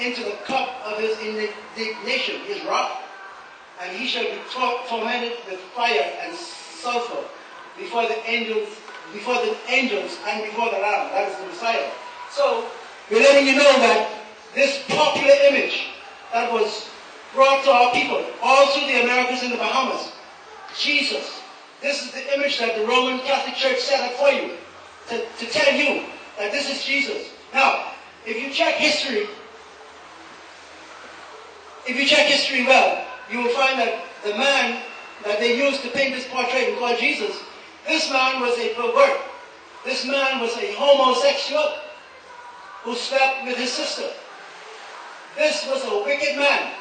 into the cup of his indignation, his wrath, and he shall be tormented with fire and sulfur before the angels and before the Lamb. That is the Messiah. So we're letting you know that this popular image that was brought to our people, all through the Americas and the Bahamas, Jesus, this is the image that the Roman Catholic Church set up for you, to tell you that this is Jesus. Now, if you check history well, you will find that the man that they used to paint this portrait and call Jesus, this man was a pervert. This man was a homosexual who slept with his sister. This was a wicked man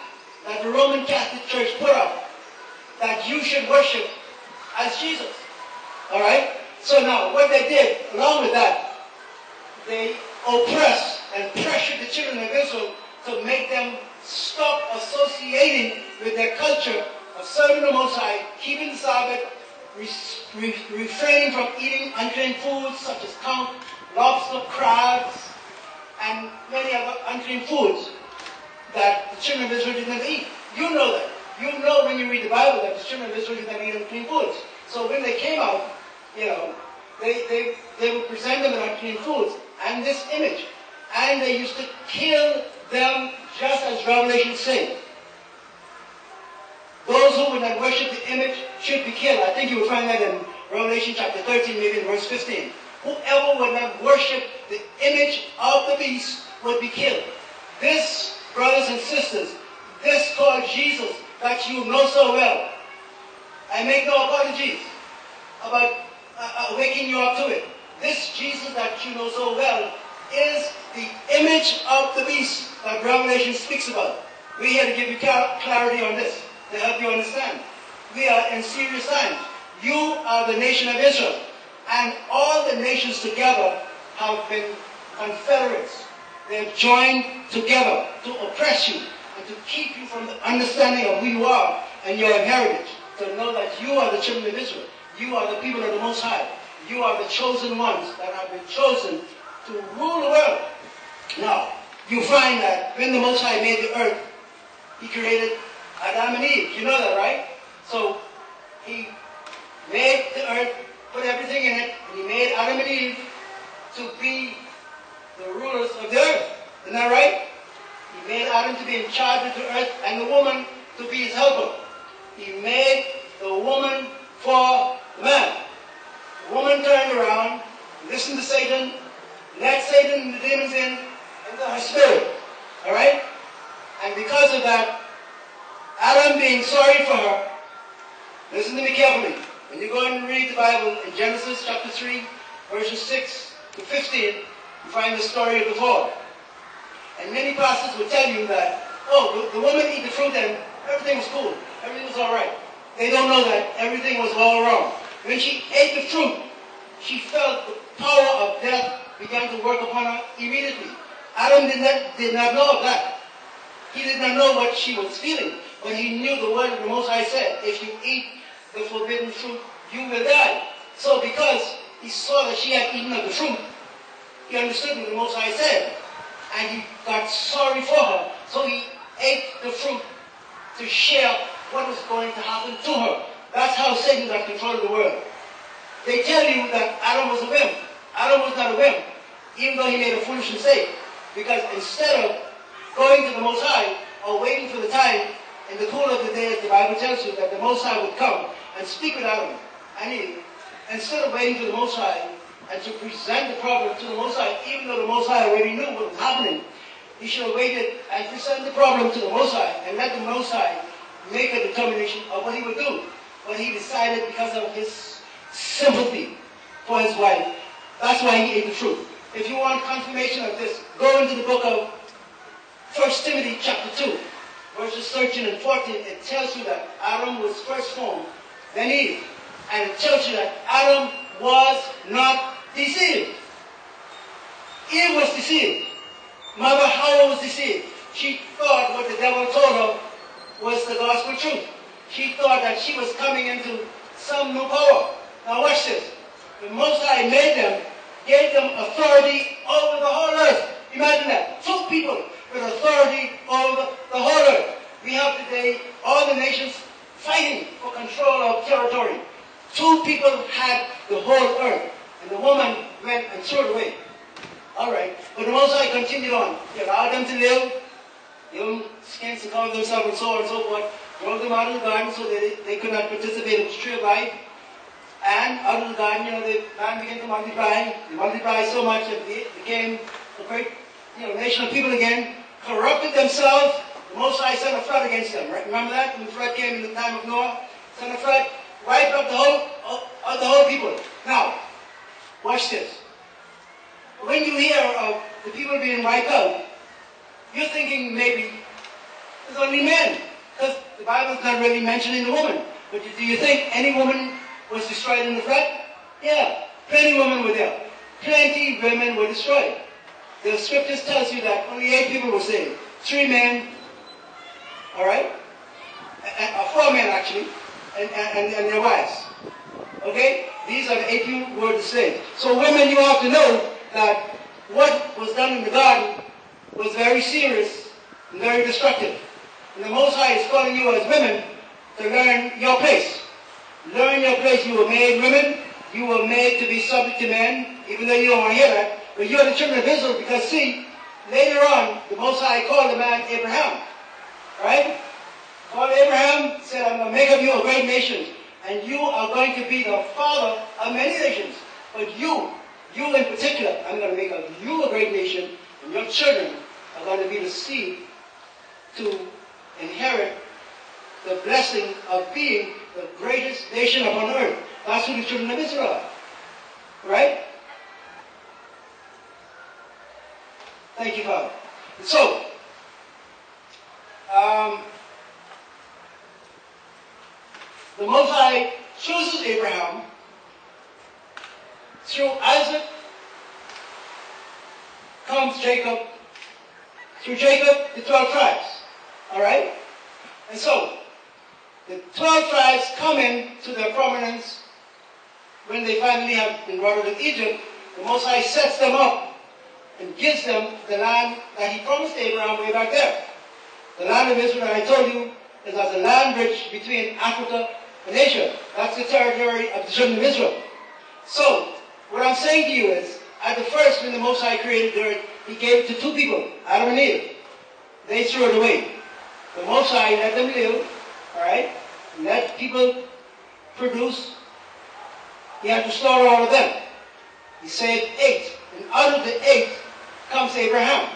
that the Roman Catholic Church put up, that you should worship as Jesus. All right? So now, what they did, along with that, they oppressed and pressured the children of Israel to make them stop associating with their culture of serving the Most High, keeping the Sabbath, refraining from eating unclean foods such as conch, lobster, crabs, and many other unclean foods that the children of Israel did not eat. You know that. You know when you read the Bible that the children of Israel did not eat unclean foods. So when they came out, they would present them with unclean foods and this image. And they used to kill them just as Revelation says. Those who would not worship the image should be killed. I think you will find that in Revelation chapter 13, maybe in verse 15. Whoever would not worship the image of the beast would be killed. This, brothers and sisters, this called Jesus that you know so well, I make no apologies about waking you up to it. This Jesus that you know so well is the image of the beast that Revelation speaks about. We're here to give you clarity on this, to help you understand. We are in serious times. You are the nation of Israel, and all the nations together have been confederates. They have joined together to oppress you and to keep you from the understanding of who you are and your heritage. To know that you are the children of Israel. You are the people of the Most High. You are the chosen ones that have been chosen to rule the world. Now, you find that when the Most High made the earth, He created Adam and Eve. You know that, right? So, He made the earth, put everything in it, and He made Adam and Eve to be the rulers of the earth. Isn't that right? He made Adam to be in charge of the earth and the woman to be his helper. He made the woman for the man. The woman turned around, listened to Satan, let Satan and the demons into her spirit. Alright? And because of that, Adam being sorry for her, listen to me carefully. When you go and read the Bible in Genesis chapter 3, verses 6 to 15, you find the story of the fall. And many pastors will tell you that, oh, the woman ate the fruit and everything was cool. Everything was all right. They don't know that everything was all wrong. When she ate the fruit, she felt the power of death began to work upon her immediately. Adam did not know of that. He did not know what she was feeling. But he knew the word of the Most High said, if you eat the forbidden fruit, you will die. So because he saw that she had eaten of the fruit, he understood what the Most High said. And he got sorry for her. So he ate the fruit to share what was going to happen to her. That's how Satan got control of the world. They tell you that Adam was a wimp. Adam was not a wimp, even though he made a foolish mistake. Because instead of going to the Most High or waiting for the time in the cool of the day, as the Bible tells you, that the Most High would come and speak with Adam and Eve, instead of waiting for the Most High and to present the problem to the Most High, even though the Most High already knew what was happening, he should have waited and present the problem to the Most High and let the Most High make a determination of what he would do. But he decided because of his sympathy for his wife. That's why he ate the fruit. If you want confirmation of this, go into the book of 1 Timothy chapter 2, verses 13 and 14. It tells you that Adam was first formed, then Eve. And it tells you that Adam was not deceived. Eve was deceived. Mother Hawa was deceived. She thought what the devil told her was the gospel truth. She thought that she was coming into some new power. Now watch this. The Most High made them, gave them authority over the whole earth. Imagine that. Two people with authority over the whole earth. We have today all the nations fighting for control of territory. 2 people had the whole earth, and the woman went and threw it away. All right, but the Most High continued on. He allowed them to live, give them skins to cover themselves and so on and so forth, drove them out of the garden so that they could not participate in the tree of life. And out of the garden, the man began to multiply. They multiplied so much that they became a great nation of people again, corrupted themselves. The Most High sent a flood against them. Right? Remember that? When the flood came in the time of Noah, sent a flood, wiped up the whole people. Now, watch this. When you hear of the people being wiped out, you're thinking maybe it's only men, because the Bible's not really mentioning the woman. But do you think any woman was destroyed in the flood? Yeah, plenty of women were there. Plenty women were destroyed. The scriptures tells you that only 8 people were saved. 3 men, all right? 4 men actually, and their wives. Okay? These are the 8 people who were saved. So women, you have to know that what was done in the garden was very serious and very destructive. And the Most High is calling you as women to learn your place. Learn your place. You were made women. You were made to be subject to men, even though you don't want to hear that. But you are the children of Israel because, see, later on, the Most High called the man Abraham. Right? Called Abraham, said, I'm going to make of you a great nation. And you are going to be the father of many nations. But you in particular, I'm going to make of you a great nation. And your children are going to be the seed to inherit the blessing of being the greatest nation upon earth. That's who the children of Israel are. Right? Thank you, Father. So, the Most High chooses Abraham. Through Isaac comes Jacob. Through Jacob, the 12 tribes. All right? And so, the 12 tribes come into their prominence when they finally have been brought out of Egypt. The Most High sets them up and gives them the land that He promised Abraham way back there. The land of Israel that I told you is as a land bridge between Africa and Asia. That's the territory of the children of Israel. So, what I'm saying to you is, at the first, when the Most High created the earth, He gave it to 2 people, Adam and Eve. They threw it away. The Most High let them live, all right? Let people produce. He had to slaughter all of them. He saved 8. And out of the 8 comes Abraham.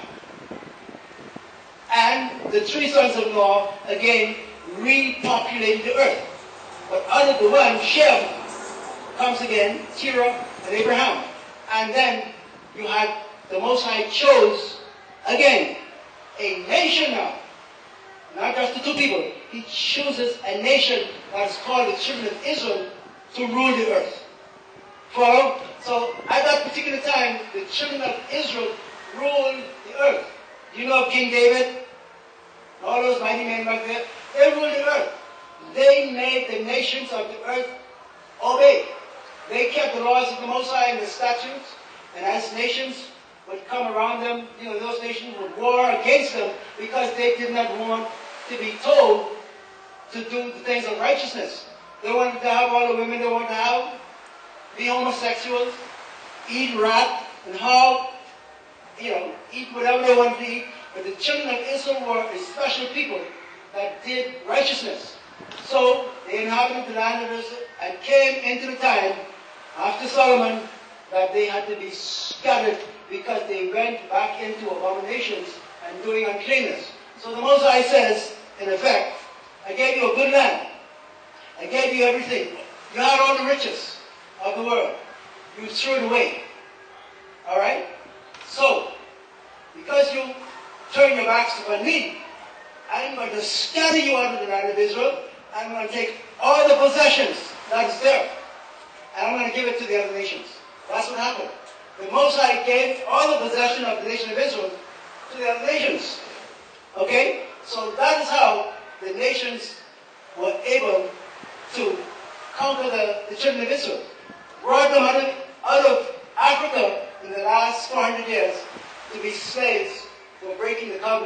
And the 3 sons of Noah, again, repopulated the earth. But out of the one, Shem, comes again, Terah and Abraham. And then you had the Most High chose, again, a nation now. Not just the 2 people. He chooses a nation that is called the children of Israel to rule the earth. Follow? So at that particular time, the children of Israel ruled the earth. You know King David? All those mighty men back there? They ruled the earth. They made the nations of the earth obey. They kept the laws of the Most High and the statutes. And as nations would come around them, those nations would war against them because they did not want to be told to do the things of righteousness. They wanted to have all the women they wanted to have, be homosexuals, eat rat and hog, eat whatever they wanted to eat. But the children of Israel were a special people that did righteousness. So they inhabited the land of Israel and came into the time after Solomon that they had to be scattered because they went back into abominations and doing uncleanness. So the Most High says, in effect, I gave you a good land. I gave you everything. You had all the riches of the world. You threw it away. All right? So, because you turn your backs upon me, I'm going to scatter you out of the land of Israel. I'm going to take all the possessions that is there. And I'm going to give it to the other nations. That's what happened. The Most High gave all the possession of the nation of Israel to the other nations. Okay? So that is how the nations were able to conquer the children of Israel. Brought them out of Africa in the last 400 years to be slaves for breaking the covenant.